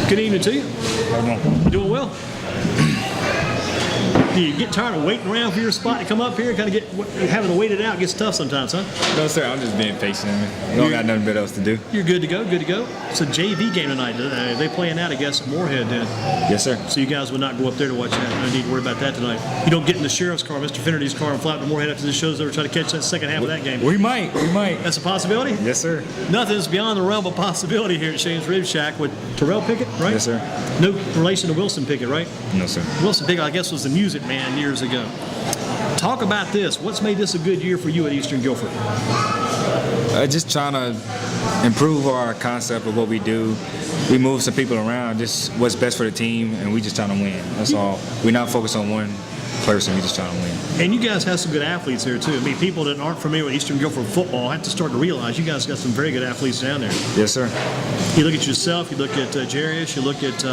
Good evening to you. How you doing? You doing well? Do you get tired of waiting around for your spot to come up here? Kind of having to wait it out gets tough sometimes, huh? No, sir. I'm just being patient. We don't got nothing better else to do. You're good to go. Good to go. It's a JV game tonight. They playing out, I guess, at Moorhead then. Yes, sir. So you guys would not go up there to watch that. No need to worry about that tonight. You don't get in the sheriff's car, Mr. Finnerty's car, and fly up to Moorhead after this show's over, try to catch that second half of that game. We might. That's a possibility? Yes, sir. Nothing's beyond the realm of possibility here at Shane's Rib Shack with Terrell Pickett, right? Yes, sir. No relation to Wilson Pickett, right? No, sir. Wilson Pickett, I guess, was the music man years ago. Talk about this. What's made this a good year for you at Eastern Guilford? Just trying to improve our concept of what we do. We move some people around, just what's best for the team, and we just trying to win. That's all. We're not focused on one person. We just trying to win. And you guys have some good athletes here, too. I mean, people that aren't familiar with Eastern Guilford football have to start to realize you guys got some very good athletes down there. Yes, sir. You look at yourself, you look at Jarius, you look at,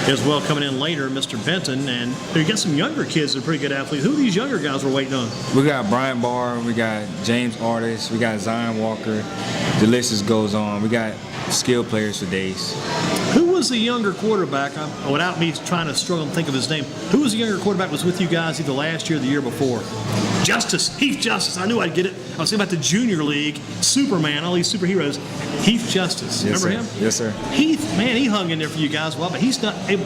as well, coming in later, Mr. Benton, and you got some younger kids that are pretty good athletes. Who are these younger guys we're waiting on? We got Brian Barr, we got James Artis, we got Zion Walker. The list just goes on. We got skilled players for days. Who was the younger quarterback, without me trying to struggle and think of his name, who was the younger quarterback was with you guys either last year or the year before? Heath Justice. I knew I'd get it. I was thinking about the Junior League, Superman, all these superheroes. Heath Justice. Yes, Remember sir. him? Yes, sir. Heath, man, he hung in there for you guys a while, but he's not able,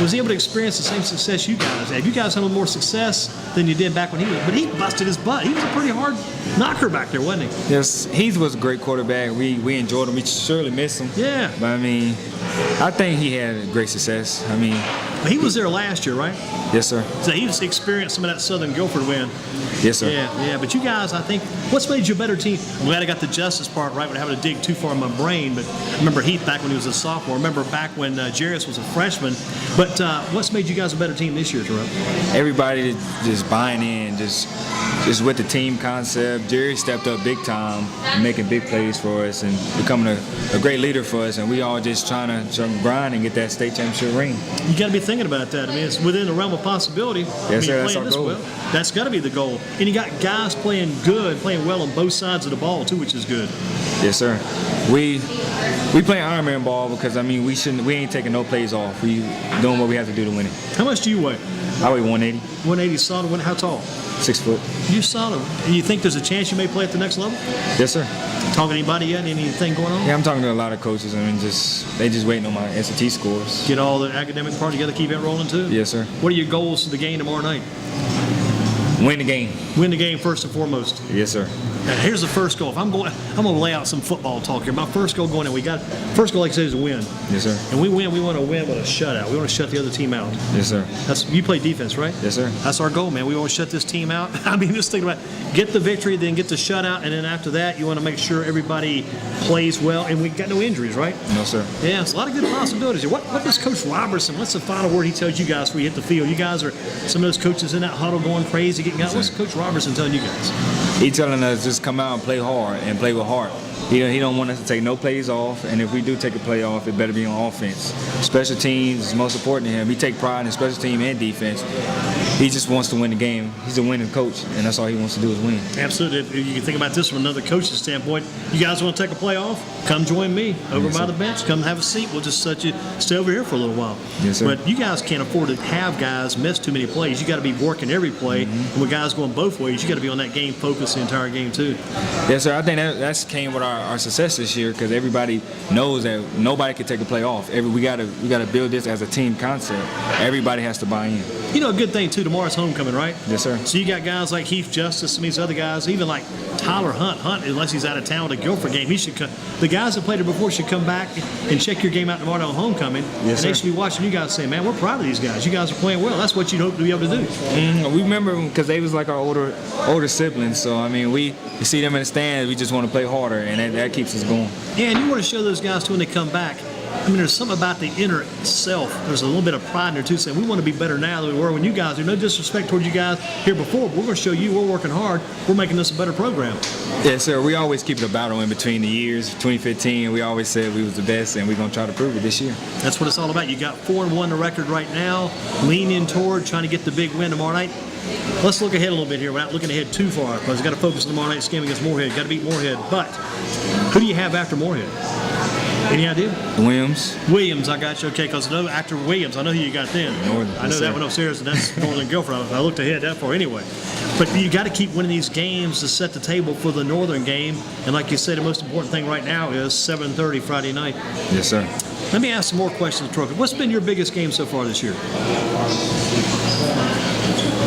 was he able to experience the same success you guys had? You guys had a little more success than you did back when he was, but he busted his butt. He was a pretty hard knocker back there, wasn't he? Yes, Heath was a great quarterback. We enjoyed him. We surely missed him. Yeah. But I mean, I think he had great success. I mean, he was there last year, right? Yes, sir. So he's experienced some of that Southern Guilford win. Yes, sir. Yeah. But you guys, I think, what's made you a better team? I'm glad I got the justice part right without having to dig too far in my brain. But I remember Heath back when he was a sophomore. I remember back when Jarius was a freshman. But what's made you guys a better team this year, Terrell? Everybody just buying in, just with the team concept. Jerry stepped up big time, making big plays for us and becoming a great leader for us. And we all just trying to grind and get that state championship ring. You got to be thinking about that. I mean, it's within the realm of possibility. Yes, sir. That's our goal. Well, that's got to be the goal. And you got guys playing good, playing well on both sides of the ball too, which is good. Yes, sir. We play Ironman ball because I mean we ain't taking no plays off. We doing what we have to do to win it. How much do you weigh? I weigh 180. 180 solid. How tall? 6 foot. You solid. And you think there's a chance you may play at the next level? Yes, sir. Talking to anybody yet? Anything going on? Yeah, I'm talking to a lot of coaches. I mean, they just waiting on my SAT scores. Get all the academic part together, keep it rolling too? Yes, sir. What are your goals for the game tomorrow night? Win the game. Win the game first and foremost. Yes, sir. Now, here's the first goal. I'm going to lay out some football talk here. My first goal going in, first goal, like I said, is a win. Yes, sir. And we want to win with a shutout. We want to shut the other team out. Yes, sir. You play defense, right? Yes, sir. That's our goal, man. We want to shut this team out. I mean, just think about it. Get the victory, then get the shutout, and then after that, you want to make sure everybody plays well. And we got no injuries, right? No, sir. Yeah, it's a lot of good possibilities here. What does Coach Robertson, what's the final word he tells you guys before you hit the field? You guys are some of those coaches in that huddle going crazy, getting out. What's Coach Robertson telling you guys? He's telling us just come out and play hard and play with heart. He don't want us to take no plays off, and if we do take a play off, it better be on offense. Special teams is most important to him. He take pride in special team and defense. He just wants to win the game. He's a winning coach, and that's all he wants to do is win. Absolutely. You can think about this from another coach's standpoint. You guys want to take a play off? Come join me over by the bench. Come have a seat. We'll just let you stay over here for a little while. Yes, sir. But you guys can't afford to have guys miss too many plays. You got to be working every play. And with guys going both ways, you got to be on that game focused the entire game too. Yes, sir. I think that's came with our success this year because everybody knows that nobody can take a play off. We got to build this as a team concept. Everybody has to buy in. You know, a good thing too. Tomorrow's homecoming, right? Yes, sir. So you got guys like Heath Justice, some of these other guys, even like Tyler Hunt. Unless he's out of town with a Guilford game, he should come. The guys that played it before should come back and check your game out tomorrow on homecoming. Yes, and sir. they should be watching you guys saying, "Man, we're proud of these guys. You guys are playing well." That's what you'd hope to be able to do. We remember because they was like our older siblings. So I mean, we see them in the stands. We just want to play harder, and that keeps us going. Yeah, and you want to show those guys too when they come back. I mean, there's something about the inner self. There's a little bit of pride in there too, saying we want to be better now than we were when you guys. There's no disrespect towards you guys here before, but we're going to show you we're working hard. We're making this a better program. Yes, sir. We always keep it a battle in between the years. 2015, we always said we was the best, and we're going to try to prove it this year. That's what it's all about. You got 4-1 the record right now. Leaning toward trying to get the big win tomorrow night. Let's look ahead a little bit here without looking ahead too far because we've got to focus on tomorrow night's game against Moorhead. Got to beat Moorhead. But who do you have after Moorhead? Any idea? Williams. Williams, I got you. Okay, because after Williams, I know who you got then. Northern, I know yes, that sir. one upstairs, and that's Northern Guilford. I looked ahead that far anyway. But you got to keep winning these games to set the table for the Northern game. And like you said, the most important thing right now is 7:30 Friday night. Yes, sir. Let me ask some more questions, Trophy. What's been your biggest game so far this year?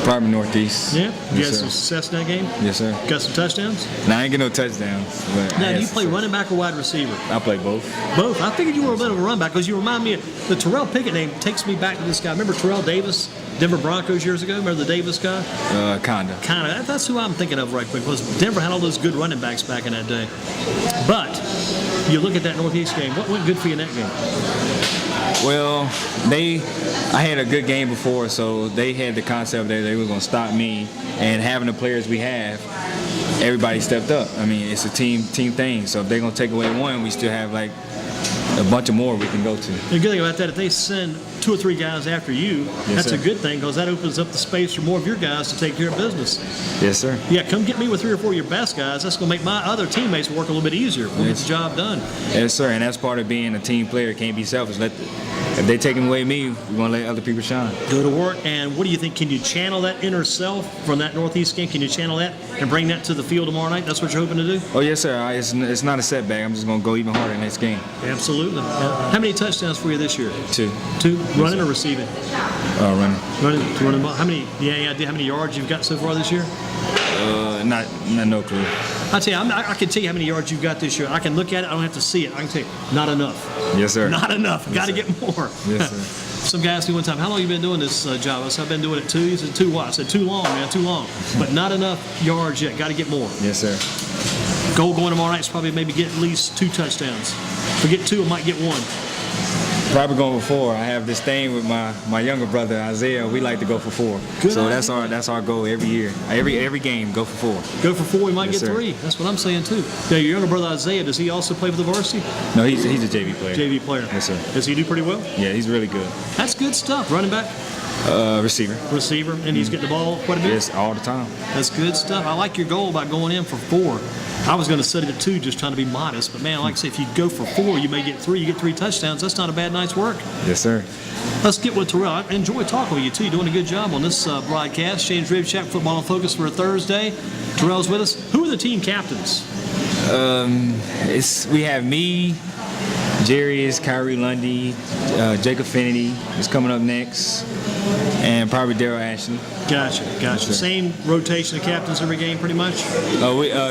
Probably Northeast. Yeah? You Yes, had sir. some success in that game? Yes, sir. Got some touchdowns? Now, I ain't get no touchdowns. But I Now, had do you play success. running back or wide receiver? I play both. Both. I figured you were a bit of a run back because you remind me of the Terrell Pickett name takes me back to this guy. Remember Terrell Davis, Denver Broncos years ago? Remember the Davis guy? Kinda. Kind of. That's who I'm thinking of right quick because Denver had all those good running backs back in that day. But you look at that Northeast game. What went good for you in that game? Well, I had a good game before, so they had the concept that they were going to stop me, and having the players we have, everybody stepped up. I mean, it's a team thing, so if they're going to take away one, we still have like a bunch of more we can go to. The good thing about that, if they send 2 or 3 guys after you, that's sir. a good thing because that opens up the space for more of your guys to take care of business. Yes, sir. Yeah, come get me with 3 or 4 of your best guys. That's going to make my other teammates work a little bit easier. We'll get the job done. Yes, sir, and that's part of being a team player. Can't be selfish. If they taking away me, we're going to let other people shine. Go to work, and what do you think? Can you channel that inner self from that Northeast game? Can you channel that and bring that to the field tomorrow night? That's what you're hoping to do? Oh, yes, sir. It's not a setback. I'm just going to go even harder next game. Absolutely. How many touchdowns for you this year? 2. 2? Running or receiving? Running. Running the ball. How many? Yeah, idea how many yards you've got so far this year? Not no clue. I tell you, I can tell you how many yards you've got this year. I can look at it. I don't have to see it. I can tell you, not enough. Yes, sir. Not enough. Yes, Got to sir. get more. Yes, sir. Some guy asked me one time, how long you been doing this job? I said, I've been doing it 2. He said, 2 what? I said, too long, man, too long. But not enough yards yet. Got to get more. Yes, sir. Goal going tomorrow night is probably maybe get at least 2 touchdowns. Forget 2, I might get 1. Probably going for 4. I have this thing with my younger brother Isaiah. We like to go for 4. Good So idea. that's our goal every year. Every game, go for 4. Go for 4, we might Yes, get sir. 3. That's what I'm saying too. Now, your younger brother Isaiah, does he also play for the varsity? No, he's a JV player. JV player. Yes, sir. Does he do pretty well? Yeah, he's really good. That's good stuff. Running back, Receiver. receiver, and he's getting the ball quite a bit. Yes, all the time. That's good stuff. I like your goal about going in for 4. I was going to set it at 2, just trying to be modest. But man, like I say, if you go for 4, you may get 3. You get 3 touchdowns. That's not a bad night's work. Yes, sir. Let's get with Terrell. I enjoy talking with you too. You're doing a good job on this broadcast. Shane's Rib Shack Football in Focus for a Thursday. Terrell's with us. Who are the team captains? We have me, Jerry, Kyrie Lundy, Jacob Finney is coming up next, and probably Daryl Ashley. Gotcha. Yes, sir. Same rotation of captains every game, pretty much.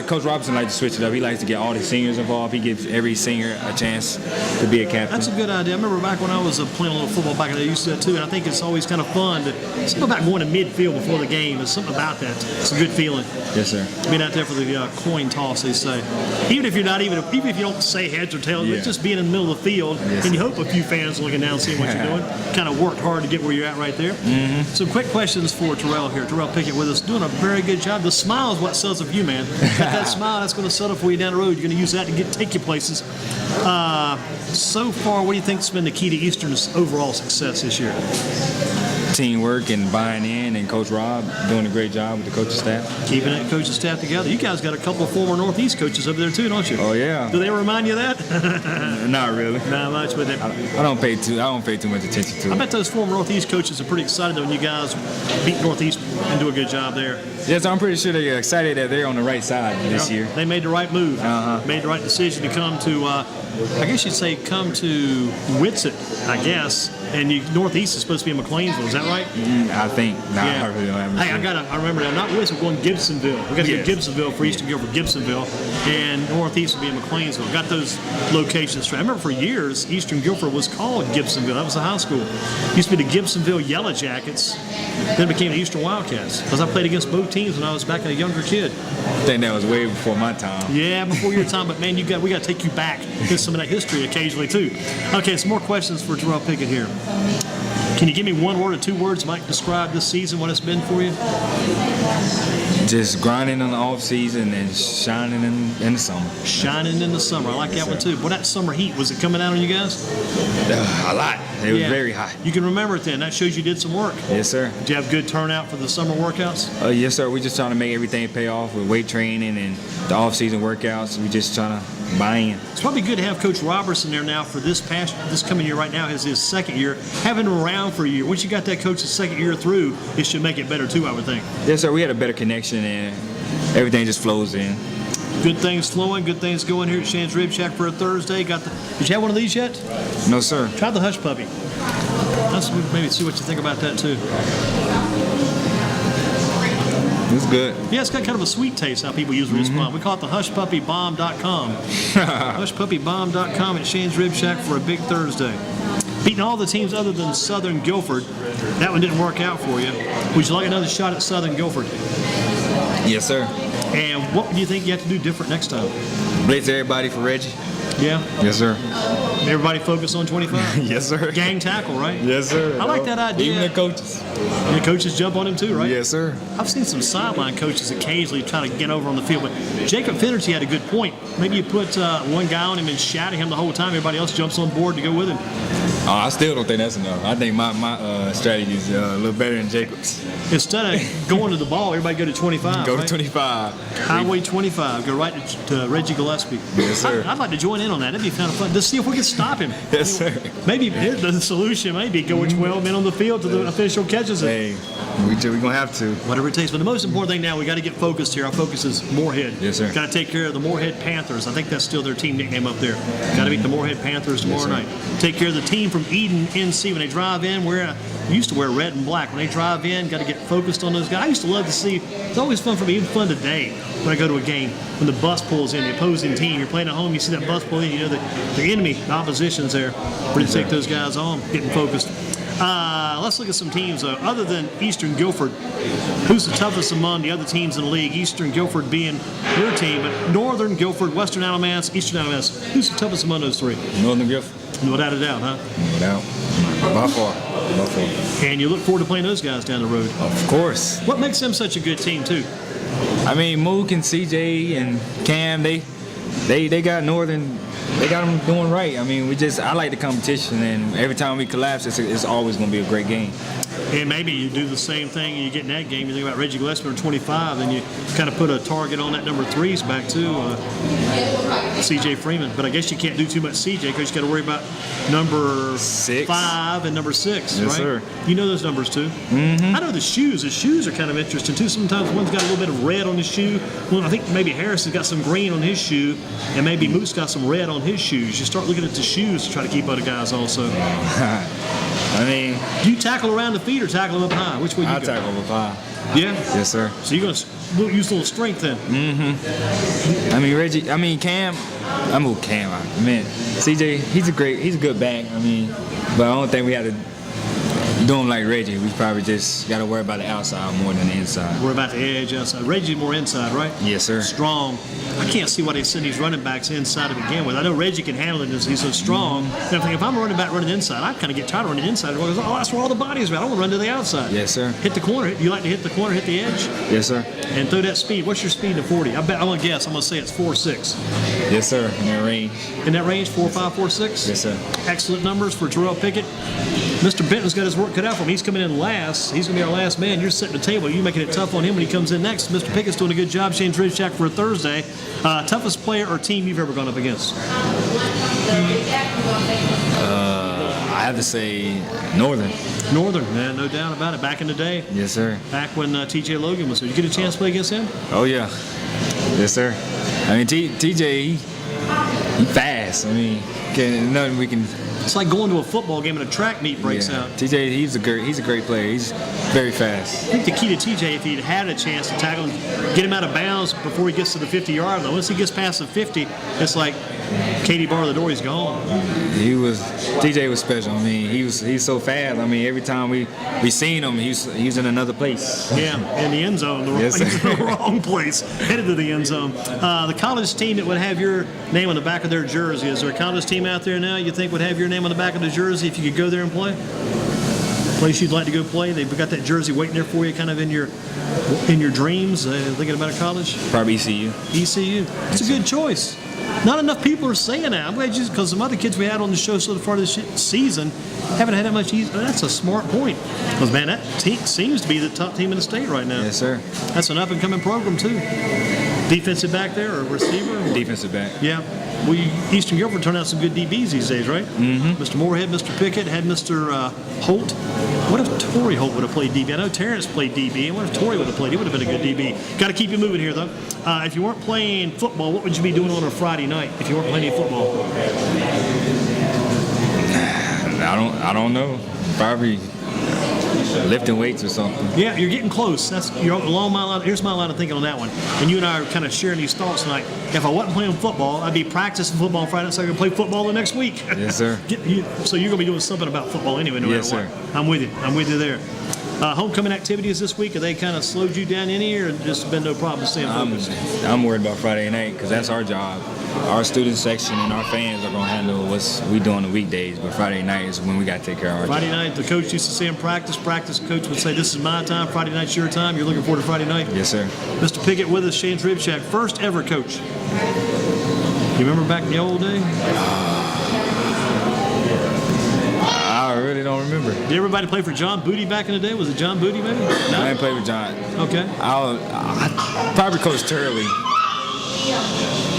Coach Robinson likes to switch it up. He likes to get all the seniors involved. He gives every senior a chance to be a captain. That's a good idea. I remember back when I was playing a little football back in the day, I used to do that too, and I think it's always kind of fun to something about going to midfield before the game. There's something about that. It's a good feeling. Yes, sir. Being out there for the coin toss, they say. Even if you don't say heads or tails, Yeah. but just being in the middle of the field, Yes, and you sir. hope a few fans are looking down, seeing what you're doing. Kind of worked hard to get where you're at right there. Mm-hmm. Some quick questions for Terrell here. Terrell Pickett with us, doing a very good job. The smile is what sells it for you, man. Got that smile, that's going to sell it for you down the road. You're going to use that to take you places. So far, what do you think's been the key to Eastern's overall success this year? Teamwork and buying in, and Coach Rob doing a great job with the coaching staff. Keeping that coaching staff together. You guys got a couple of former Northeast coaches over there too, don't you? Oh, yeah. Do they remind you of that? Not really. Not much, but I don't pay too much attention to I it. bet those former Northeast coaches are pretty excited when you guys beat Northeast and do a good job there. Yes, I'm pretty sure they're excited that they're on the right side this year. They made the right move. Uh-huh. Made the right decision to come to, I guess you'd say, come to Whitsett, I guess. And Northeast is supposed to be in McLeansville. Is that right? I think. Nah, I really don't have Hey, I remember now. Not Whitsett, we're going Gibsonville. We got to Yes. get Gibsonville for Eastern Guilford, Gibsonville, and Northeast will be in McLeansville. Got those locations straight. I remember for years, Eastern Guilford was called Gibsonville. That was the high school. Used to be the Gibsonville Yellow Jackets. Then it became the Eastern Wildcats. Because I played against both teams when I was back a younger kid. I think that was way before my time. Yeah, before your time, but man, we got to take you back to some of that history occasionally too. Okay, some more questions for Terrell Pickett here. Can you give me one word or two words that might describe this season, what it's been for you? Just grinding in the off season and shining in the summer. Shining in the summer. I like that one too. Well, that summer heat, was it coming out on you guys? A lot. It was very hot. You can remember it then. That shows you did some work. Yes, sir. Did you have good turnout for the summer workouts? Yes, sir. We're just trying to make everything pay off with weight training and the off-season workouts. We're just trying to buy in. It's probably good to have Coach Robertson there now for this coming year right now is his second year. Having him around for a year. Once you got that coach's second year through, it should make it better too, I would think. Yes, sir. We had a better connection and everything just flows in. Good things flowing, good things going here at Shan's Rib Shack for a Thursday. Did you have one of these yet? No, sir. Try the Hush Puppy. Let's maybe see what you think about that too. It's good. Yeah, it's got kind of a sweet taste how people usually respond. We call it the hushpuppybomb.com. hushpuppybomb.com at Shane's Rib Shack for a big Thursday. Beating all the teams other than Southern Guilford. That one didn't work out for you. Would you like another shot at Southern Guilford? Yes, sir. And what do you think you have to do different next time? Blitz everybody for Reggie. Yeah? Yes, sir. Everybody focus on 25? Yes, sir. Gang tackle, right? Yes, sir. I like that idea. Even the coaches. And the coaches jump on him too, right? Yes, sir. I've seen some sideline coaches occasionally try to get over on the field, but Jacob Finnerty had a good point. Maybe you put one guy on him and shout at him the whole time. Everybody else jumps on board to go with him. I still don't think that's enough. I think my strategy is a little better than Jacob's. Instead of going to the ball, everybody go to 25. Go right? to 25. Highway 25. Go right to Reggie Gillespie. Yes, sir. I'd like to join in on that. That'd be kind of fun. Just see if we can stop him. Yes, sir. Maybe the solution may be going 12 men on the field to the official catches it. Hey, we're going to have to. Whatever it takes. But the most important thing now, we got to get focused here. Our focus is Moorhead. Yes, sir. Got to take care of the Moorhead Panthers. I think that's still their team nickname up there. Got to beat the Moorhead Panthers tomorrow night. Take care of the team from Eden NC when they drive in. We used to wear red and black. When they drive in, got to get focused on those guys. I used to love to see. It's always fun for me, even fun today when I go to a game. When the bus pulls in, the opposing team, you're playing at home, you see that bus pull in, you know the enemy, the opposition's there. Ready to take those guys on, getting focused. Let's look at some teams, other than Eastern Guilford. Who's the toughest among the other teams in the league? Eastern Guilford being your team, but Northern Guilford, Western Alamance, Eastern Alamance. Who's the toughest among those three? Northern Guilford. Without a doubt, huh? No doubt. By far. And you look forward to playing those guys down the road. Of course. What makes them such a good team, too? I mean, Mook and CJ and Cam, they got Northern. They got them doing right. I mean, I like the competition, and every time we collapse, it's always going to be a great game. And maybe you do the same thing and you get in that game, you think about Reggie Gillespie or 25, and you kind of put a target on that number 3's back to CJ Freeman. But I guess you can't do too much CJ because you got to worry about number 6, 5 and number 6, yes, right? Sir. You know those numbers too. I know the shoes. The shoes are kind of interesting too. Sometimes one's got a little bit of red on his shoe. Well, I think maybe Harris has got some green on his shoe, and maybe Moose got some red on his shoes. You start looking at the shoes to try to keep other guys also. I mean, do you tackle around the feet or tackle them up high? Which way you go? I tackle them up high. Yeah? Yes, sir. So you're going to use a little strength then? Cam. CJ, he's a good back. But I don't think we had to do him like Reggie. We probably just got to worry about the outside more than the inside. Worry about the edge outside. Reggie's more inside, right? Yes, sir. Strong. I can't see why they send these running backs inside to begin with. I know Reggie can handle it because he's so strong. And I think if I'm a running back running inside, I kind of get tired of running inside. Because, that's where all the bodies are at. I want to run to the outside. Yes, sir. Hit the corner. You like to hit the corner, hit the edge? Yes, sir. And throw that speed. What's your speed to 40? I'm going to guess. I'm going to say it's 4.6. Yes, sir. In that range. In that range, 4.5, 4.6? Yes, sir. Excellent numbers for Terrell Pickett. Mr. Benton's got his work cut out for him. He's coming in last. He's going to be our last man. You're setting the table. You're making it tough on him when he comes in next. Mr. Pickett's doing a good job. Shane's Rib Shack for a Thursday. Toughest player or team you've ever gone up against? I have to say Northern. Northern, man, no doubt about it. Back in the day. Yes, sir. Back when TJ Logan was here. You get a chance to play against him? Oh, yeah. Yes, sir. TJ, he fast. Nothing we can. It's like going to a football game and a track meet breaks out. TJ, he's a great player. He's very fast. I think the key to TJ, if he'd had a chance to tackle him, get him out of bounds before he gets to the 50-yard line. Once he gets past the 50, it's like Katie bar the door, he's gone. TJ was special. He's so fast. Every time we seen him, he's in another place. Yeah, in the end zone. Yes, the wrong place, headed to the end zone. The college team that would have your name on the back of their jersey, is there a college team out there now you think would have your name on the back of the jersey if you could go there and play? place you'd like to go play? They've got that jersey waiting there for you, kind of in your dreams. Thinking about a college? Probably ECU. ECU. It's a good choice. Not enough people are saying that. I'm glad because some other kids we had on the show so far this season haven't had that much easy. That's a smart point. Because, man, that team seems to be the top team in the state right now. Yes, sir. That's an up-and-coming program, too. Defensive back there or receiver? Defensive back. Yeah. Eastern Guilford turned out some good DBs these days, right? Mm-hmm. Mr. Moore had Mr. Pickett, had Mr. Holt. What if Torrey Holt would have played DB? I know Terrence played DB, and what if Torrey would have played? He would have been a good DB. Got to keep you moving here, though. If you weren't playing football, what would you be doing on a Friday night if you weren't playing any football? I don't know. Probably lifting weights or something. Yeah, you're getting close. You're along my line. Here's my line of thinking on that one. And you and I are kind of sharing these thoughts tonight. If I wasn't playing football, I'd be practicing football on Friday, so I could play football the next week. Yes, sir. So you're going to be doing something about football anyway, no matter what. Sir. I'm with you. I'm with you there. Homecoming activities this week, have they kind of slowed you down any, or just been no problem staying focused? I'm worried about Friday night because that's our job. Our student section and our fans are going to handle what we do on the weekdays, but Friday night is when we got to take care of our Friday job. night, the coach used to say in practice, coach would say, this is my time, Friday night's your time. You're looking forward to Friday night? Yes, sir. Mr. Pickett with us, Shane's Rib Shack, first ever coach. You remember back in the old day? I really don't remember. Did everybody play for John Booty back in the day? Was it John Booty, maybe? No? I didn't play with John. Okay. I probably Coach Terrell.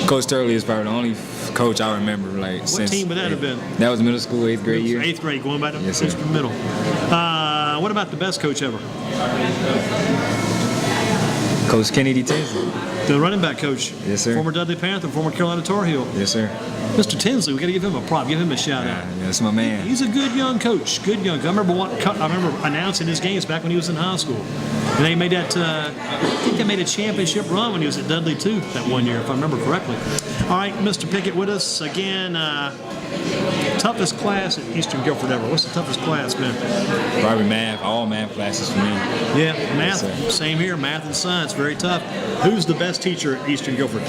Coach Terrell is probably the only coach I remember. What team would that have been? That was middle school, 8th grade year. 8th grade, going back to yes, sir. middle. What about the best coach ever? Coach Kennedy Tinsley. The running back coach. Yes, sir. Former Dudley Panther, former Carolina Tar Heel. Yes, sir. Mr. Tinsley, we got to give him a prop, give him a shout out. Yeah, that's my man. He's a good young coach. Good young. I remember announcing his games back when he was in high school. And they made that. I think they made a championship run when he was at Dudley too that one year, if I remember correctly. All right, Mr. Pickett with us again. Toughest class at Eastern Guilford ever. What's the toughest class been? Probably math. All math classes for me. Yeah, math. Yes, same here. Math and science, very tough. Who's the best teacher at Eastern Guilford?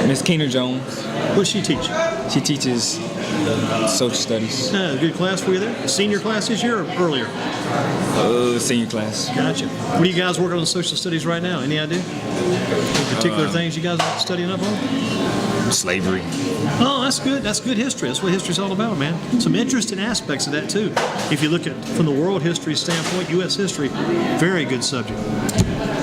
Miss Keener Jones. What does she teach? She teaches social studies. Good class for you there? Senior class this year or earlier? Senior class. Gotcha. What are you guys working on social studies right now? Any idea? Any particular things you guys are studying up on? Slavery. Oh, that's good. That's good history. That's what history's all about, man. Some interesting aspects of that, too. If you look at from the world history standpoint, U.S. history, very good subject.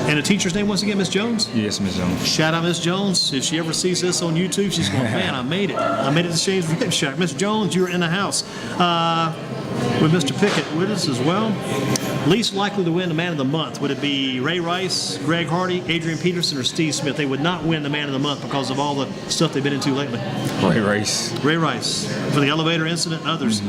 And the teacher's name once again, Miss Jones? Yes, Miss Jones. Shout out Miss Jones. If she ever sees this on YouTube, she's going, man, I made it. I made it to Shane's Rib Shack. Miss Jones, you were in the house. With Mr. Pickett with us as well. Least likely to win the Man of the Month. Would it be Ray Rice, Greg Hardy, Adrian Peterson, or Steve Smith? They would not win the Man of the Month because of all the stuff they've been into lately. Ray Rice. Ray Rice for the elevator incident and others.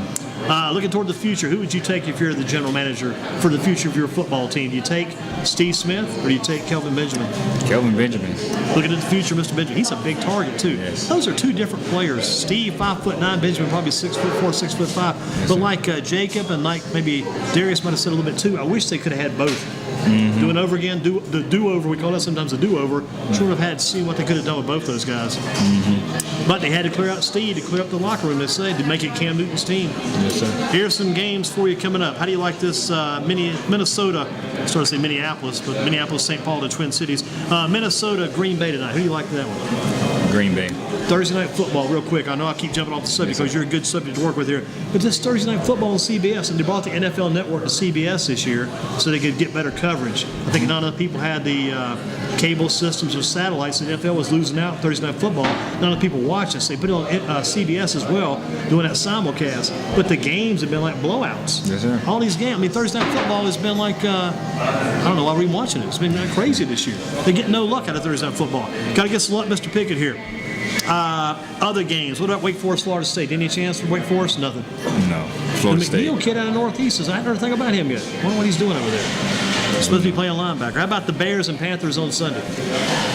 Looking toward the future, who would you take if you're the general manager for the future of your football team? Do you take Steve Smith or do you take Kelvin Benjamin? Kelvin Benjamin. Looking at the future, Mr. Benjamin. He's a big target too. Yes. Those are two different players. Steve, 5'9", Benjamin probably 6'4", 6'5". Yes, but sir. like Jacob and like maybe Darius might have said a little bit too. I wish they could have had both. Do it over again. The do-over. We call that sometimes a do-over. Sort of had to see what they could have done with both those guys. But they had to clear out Steve to clear up the locker room, they say, to make it Cam Newton's team. Yes, sir. Here's some games for you coming up. How do you like this Minnesota, I started to say Minneapolis, but Minneapolis, St. Paul, the Twin Cities. Minnesota, Green Bay tonight. Who do you like that one? Green Bay. Thursday night football, real quick. I know I keep jumping off the subject because you're a good subject to work with here. But this Thursday night football on CBS, and they brought the NFL Network to CBS this year so they could get better coverage. I think not enough people had the cable systems or satellites. The NFL was losing out Thursday night football. Not enough people watch this. They put it on CBS as well, doing that simulcast. But the games have been like blowouts. Yes, sir. All these games. I mean, Thursday night football has been like, I don't know why we're watching it. It's been crazy this year. They get no luck out of Thursday night football. Got to get some luck, Mr. Pickett here. Other games. What about Wake Forest, Florida State? Any chance for Wake Forest? Nothing. No. Florida The State. McNeil kid out of Northeast I haven't heard anything about him yet. I wonder what he's doing over there. He's supposed to be playing linebacker. How about the Bears and Panthers on Sunday?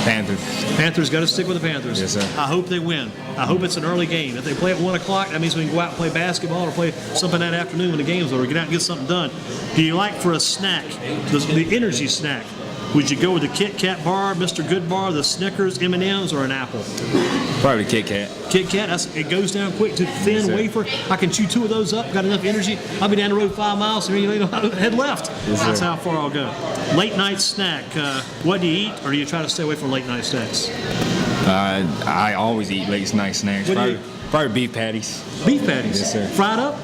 Panthers. Panthers got to stick with the Panthers. Yes, sir. I hope they win. I hope it's an early game. If they play at 1 o'clock, that means we can go out and play basketball or play something that afternoon when the game's over. Get out and get something done. Do you like for a snack, the energy snack, Would you go with the Kit Kat bar, Mr. Good bar, the Snickers, M&Ms, or an apple? Probably Kit Kat. Kit Kat, it goes down quick to thin Yes, sir. wafer. I can chew 2 of those up, got enough energy. I'll be down the road 5 miles, and you head left. Yes, That's sir. how far I'll go. Late night snack. What do you eat, or do you try to stay away from late night snacks? I always eat late night snacks. What do you Probably beef patties. Beef patties. Yes, sir. Fried up?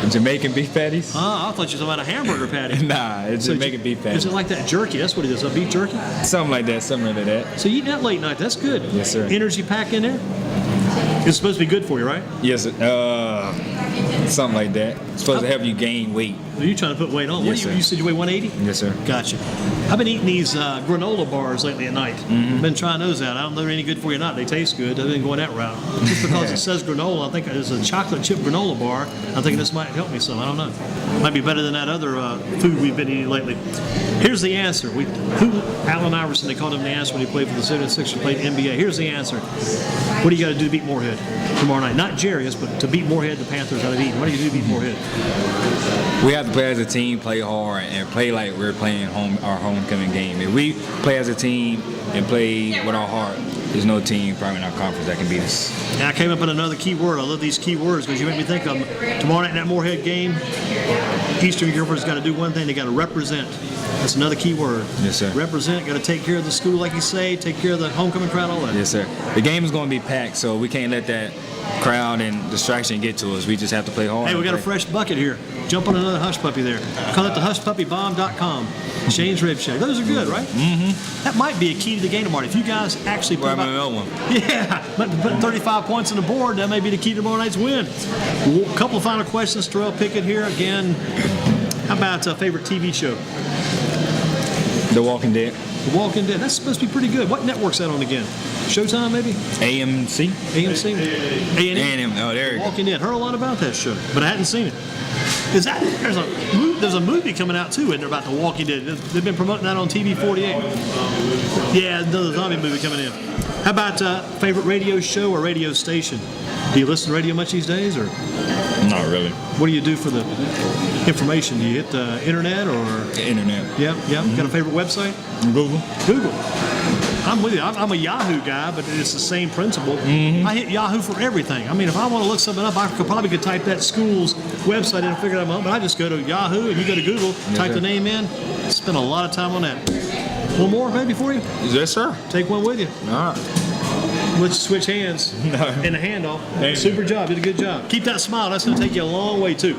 Jamaican beef patties. I thought you were talking about a hamburger patty. Nah, it's So Jamaican beef Is patties. it like that jerky? That's what it is, a beef jerky? Something like that. Something like that. So you eat that late night. That's good. Yes, sir. Energy pack in there? It's supposed to be good for you, right? Yes, sir. Something like that. It's supposed to help you gain weight. Are you trying to put weight on? Yes, You sir. said you weigh 180? Yes, sir. Gotcha. I've been eating these granola bars lately at night. Been trying those out. I don't know if they're any good for you or not. They taste good. I've been going that route. Just because it says granola, I think it's a chocolate chip granola bar. I'm thinking this might help me some. I don't know. Might be better than that other food we've been eating lately. Here's the answer. Allen Iverson, they called him the answer when he played for the 76ers, played NBA. Here's the answer. What do you got to do to beat Moorhead tomorrow night? Not Jarius, but to beat Moorhead, the Panthers got to beat. What do you do to beat Moorhead? We have to play as a team, play hard, and play like we're playing our homecoming game. If we play as a team and play with our heart, there's no team probably in our conference that can beat us. Now I came up with another key word. I love these key words because you make me think of them. Tomorrow night in that Moorhead game, Eastern Guilford's got to do one thing. They got to represent. That's another key word. Yes, sir. Represent. Got to take care of the school, like you say. Take care of the homecoming crowd. All that. Yes, sir. The game is going to be packed, so we can't let that crowd and distraction get to us. We just have to play hard. Hey, we got a fresh bucket here. Jump on another hush puppy there. Call it the hushpuppybomb.com. Shane's Rib Shack. Those are good, right? Mm-hmm. That might be a key to the game tomorrow. If you guys actually put Grab another one. Yeah, but put 35 points on the board, that may be the key to tomorrow night's win. A couple of final questions. Terrell, Pickett here again. How about a favorite TV show? The Walking Dead. The Walking Dead. That's supposed to be pretty good. What network's that on again? Showtime, maybe? AMC? AMC? A&M. Oh, there you go. Walking Dead. Heard a lot about that show, but I hadn't seen it. Is that there's a movie coming out too, isn't there, about The Walking Dead? They've been promoting that on TV 48. Yeah, another zombie movie coming in. How about favorite radio show or radio station? Do you listen to radio much these days, or Not really. what do you do for the information? Do you hit the internet or? The internet. Yeah. Got a favorite website? Google. Google. I'm with you. I'm a Yahoo guy, but it's the same principle. I hit Yahoo for everything. I mean, if I want to look something up, I could type that school's website in and figure it out. But I just go to Yahoo and you go to Google, type the name in, spend a lot of time on that. One more maybe for you? Yes, sir. Take one with you. All right. Let's switch hands No. in the handoff. Thank you. Super job. Did a good job. Keep that smile. That's going to take you a long way, too.